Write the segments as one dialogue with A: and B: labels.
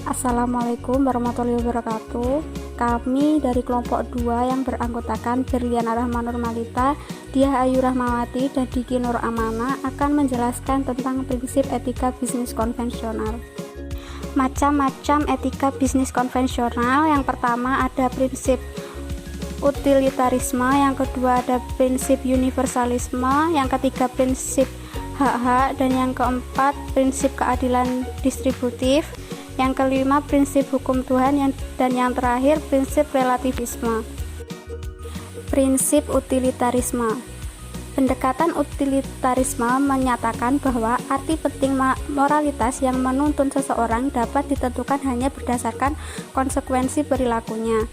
A: Assalamualaikum warahmatullahi wabarakatuh. Kami dari kelompok 2 yang beranggotakan Berliana Rahma Nurmalita, Diah Ayu Rahmawati, dan Diki Nur Amana akan menjelaskan tentang prinsip etika bisnis konvensional. Macam-macam etika bisnis konvensional. Yang pertama ada prinsip utilitarisme, yang kedua ada prinsip universalisme, yang ketiga prinsip hak-hak, dan yang keempat prinsip keadilan distributif, yang kelima prinsip hukum Tuhan, dan yang terakhir prinsip relativisme. Prinsip utilitarisme. Pendekatan utilitarisme menyatakan bahwa arti penting moralitas yang menuntun seseorang dapat ditentukan hanya berdasarkan konsekuensi perilakunya.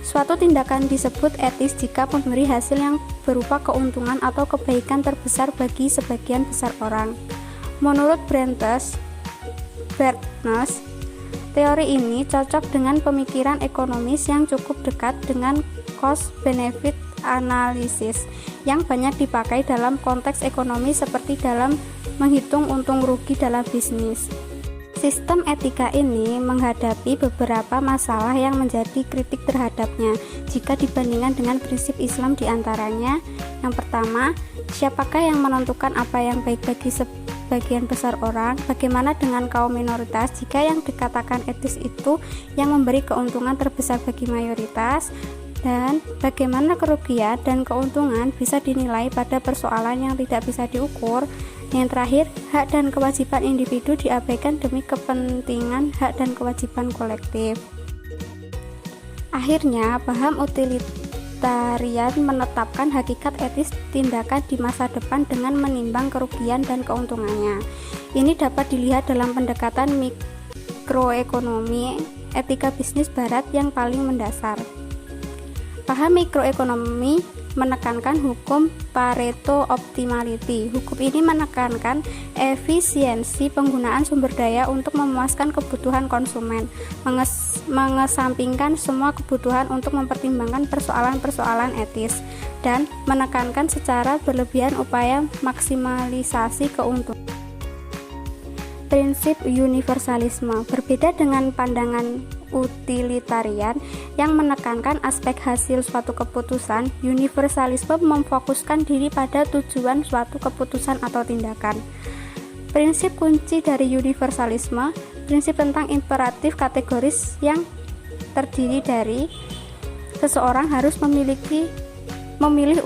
A: Suatu tindakan disebut etis jika memberi hasil yang berupa keuntungan atau kebaikan terbesar bagi sebagian besar orang. Menurut Bernays, teori ini cocok dengan pemikiran ekonomis yang cukup dekat dengan cost-benefit analysis yang banyak dipakai dalam konteks ekonomi seperti dalam menghitung untung rugi dalam bisnis. Sistem etika ini menghadapi beberapa masalah yang menjadi kritik terhadapnya jika dibandingkan dengan prinsip Islam diantaranya. Yang pertama, siapakah yang menentukan apa yang baik bagi sebagian besar orang? Bagaimana dengan kaum minoritas jika yang dikatakan etis itu yang memberi keuntungan terbesar bagi mayoritas? Dan bagaimana kerugian dan keuntungan bisa dinilai pada persoalan yang tidak bisa diukur? Yang terakhir, hak dan kewajiban individu diabaikan demi kepentingan hak dan kewajiban kolektif. Akhirnya, paham utilitarian menetapkan hakikat etis tindakan di masa depan dengan menimbang kerugian dan keuntungannya. Ini dapat dilihat dalam pendekatan mikroekonomi etika bisnis barat yang paling mendasar. Paham mikroekonomi menekankan hukum Pareto Optimality. Hukum ini menekankan efisiensi penggunaan sumber daya untuk memuaskan kebutuhan konsumen, mengesampingkan semua kebutuhan untuk mempertimbangkan persoalan-persoalan etis, dan menekankan secara berlebihan upaya maksimalisasi keuntungan. Prinsip universalisme berbeda dengan pandangan utilitarian yang menekankan aspek hasil suatu keputusan. Universalisme memfokuskan diri pada tujuan suatu keputusan atau tindakan. Prinsip kunci dari universalisme, prinsip tentang imperatif kategoris yang terdiri dari seseorang harus memilih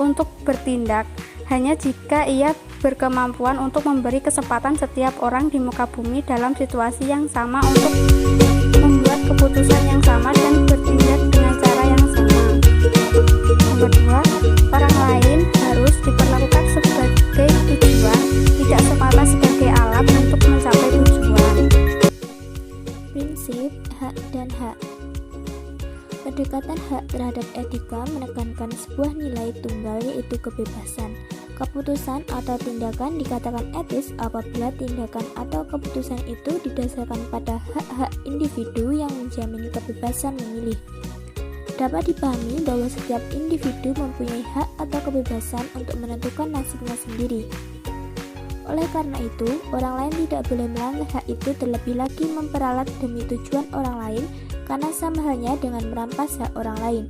A: untuk bertindak hanya jika ia berkemampuan untuk memberi kesempatan setiap orang di muka bumi dalam situasi yang sama untuk membuat keputusan yang sama dan bertindak dengan cara yang sama. Yang kedua, orang lain harus diperlakukan sebagai tujuan, tidak semata sebagai alat untuk mencapai tujuan.
B: Prinsip hak dan hak. Pendekatan hak terhadap etika menekankan sebuah nilai tunggal, yaitu kebebasan. Keputusan atau tindakan dikatakan etis apabila tindakan atau keputusan itu didasarkan pada hak-hak individu yang menjamin kebebasan memilih. Dapat dipahami bahwa setiap individu mempunyai hak atau kebebasan untuk menentukan nasibnya sendiri. Oleh karena itu, orang lain tidak boleh melanggar hak itu, terlebih lagi memperalat demi tujuan orang lain, karena sama halnya dengan merampas hak orang lain.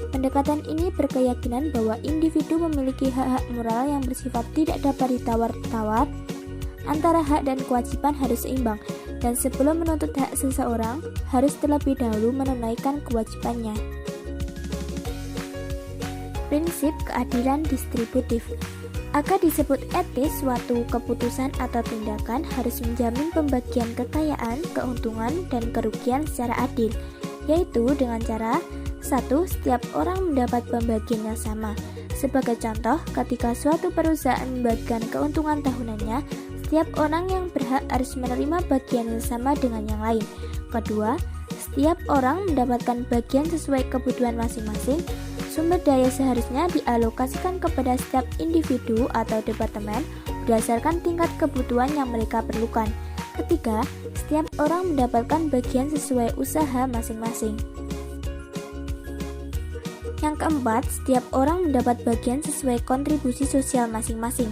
B: Pendekatan ini berkeyakinan bahwa individu memiliki hak-hak moral yang bersifat tidak dapat ditawar-tawar. Antara hak dan kewajiban harus seimbang, dan sebelum menuntut hak seseorang, harus terlebih dahulu menunaikan kewajibannya. Prinsip keadilan distributif. Agar disebut etis, suatu keputusan atau tindakan harus menjamin pembagian kekayaan, keuntungan, dan kerugian secara adil, yaitu dengan cara 1. Setiap orang mendapat pembagian yang sama. Sebagai contoh, ketika suatu perusahaan membagikan keuntungan tahunannya, setiap orang yang berhak harus menerima bagian yang sama dengan yang lain. Kedua, setiap orang mendapatkan bagian sesuai kebutuhan masing-masing. Sumber daya seharusnya dialokasikan kepada setiap individu atau departemen berdasarkan tingkat kebutuhan yang mereka perlukan. Ketiga, setiap orang mendapatkan bagian sesuai usaha masing-masing. Yang keempat, setiap orang mendapat bagian sesuai kontribusi sosial masing-masing.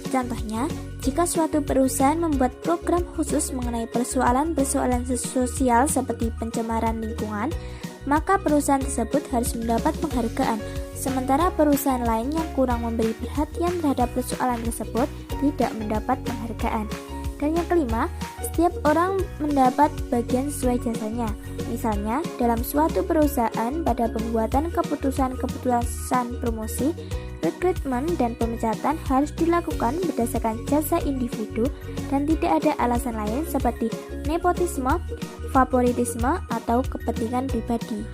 B: Contohnya, Jika suatu perusahaan membuat program khusus mengenai persoalan-persoalan sosial seperti pencemaran lingkungan, maka perusahaan tersebut harus mendapat penghargaan. Sementara perusahaan lain yang kurang memberi perhatian terhadap persoalan tersebut tidak mendapat penghargaan. Dan yang kelima, setiap orang mendapat bagian sesuai jasanya. Misalnya, dalam suatu perusahaan pada pembuatan keputusan promosi, rekrutmen, dan pemecatan harus dilakukan berdasarkan jasa individu dan tidak ada alasan lain seperti nepotisme, favoritisme, atau kepentingan pribadi.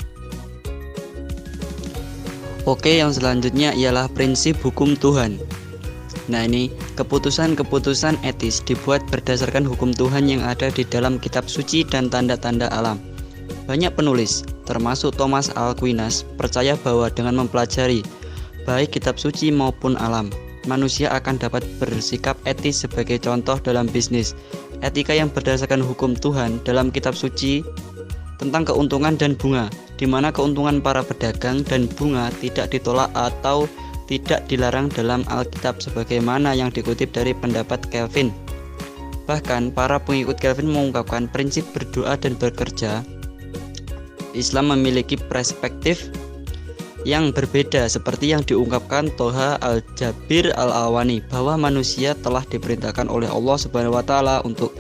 C: Oke, yang selanjutnya ialah prinsip hukum Tuhan. Nah, ini keputusan-keputusan etis dibuat berdasarkan hukum Tuhan yang ada di dalam kitab suci dan tanda-tanda alam. Banyak penulis, termasuk Thomas Aquinas, percaya bahwa dengan mempelajari baik kitab suci maupun alam, manusia akan dapat bersikap etis sebagai contoh dalam bisnis. Etika yang berdasarkan hukum Tuhan dalam kitab suci tentang keuntungan dan bunga, di mana keuntungan para pedagang dan bunga tidak ditolak atau tidak dilarang dalam Alkitab sebagaimana yang dikutip dari pendapat Calvin. Bahkan para pengikut Calvin mengungkapkan prinsip berdoa dan bekerja. Islam memiliki perspektif yang berbeda seperti yang diungkapkan Toha Al-Jabir Al-Awani bahwa manusia telah diperintahkan oleh Allah Subhanahu wa taala untuk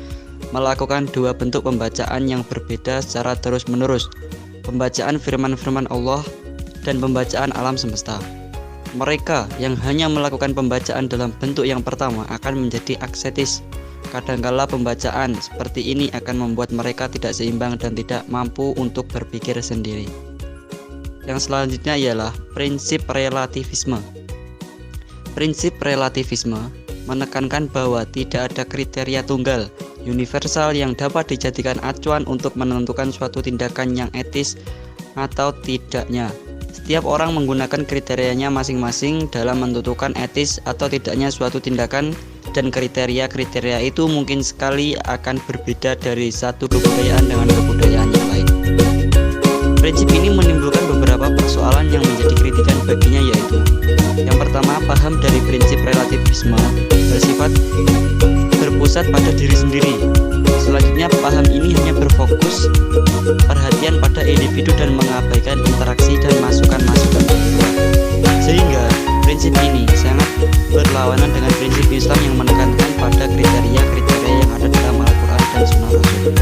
C: melakukan dua bentuk pembacaan yang berbeda secara terus-menerus, pembacaan firman-firman Allah dan pembacaan alam semesta. Mereka yang hanya melakukan pembacaan dalam bentuk yang pertama akan menjadi asketis. Kadangkala pembacaan seperti ini akan membuat mereka tidak seimbang dan tidak mampu untuk berpikir sendiri. Yang selanjutnya ialah prinsip relativisme. Prinsip relativisme menekankan bahwa tidak ada kriteria tunggal, universal yang dapat dijadikan acuan untuk menentukan suatu tindakan yang etis atau tidaknya. Setiap orang menggunakan kriterianya masing-masing dalam menentukan etis atau tidaknya suatu tindakan, dan kriteria-kriteria itu mungkin sekali akan berbeda dari satu kebudayaan dengan kebudayaan yang lain. Prinsip ini menimbulkan beberapa persoalan yang menjadi kritikan baginya, yaitu yang pertama, paham dari prinsip relativisme bersifat berpusat pada diri sendiri. Selanjutnya, paham ini hanya berfokus perhatian pada individu dan mengabaikan interaksi dan masukan-masukan. Sehingga prinsip ini sangat berlawanan dengan prinsip Islam yang menekankan pada kriteria-kriteria yang ada dalam Al-Quran dan Sunnah Rasul.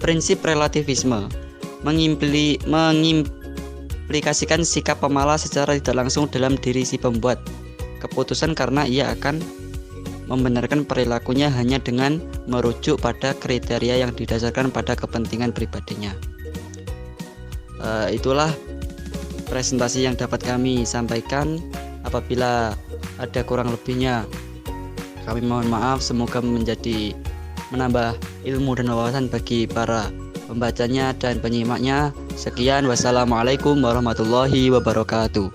C: Prinsip relativisme mengimplikasikan sikap pemalas secara tidak langsung dalam diri si pembuat keputusan karena ia akan membenarkan perilakunya hanya dengan merujuk pada kriteria yang didasarkan pada kepentingan pribadinya. Itulah presentasi yang dapat kami sampaikan. Apabila ada kurang lebihnya, kami mohon maaf. Semoga menambah ilmu dan wawasan bagi para pembacanya dan penyimaknya. Sekian, wassalamualaikum warahmatullahi wabarakatuh.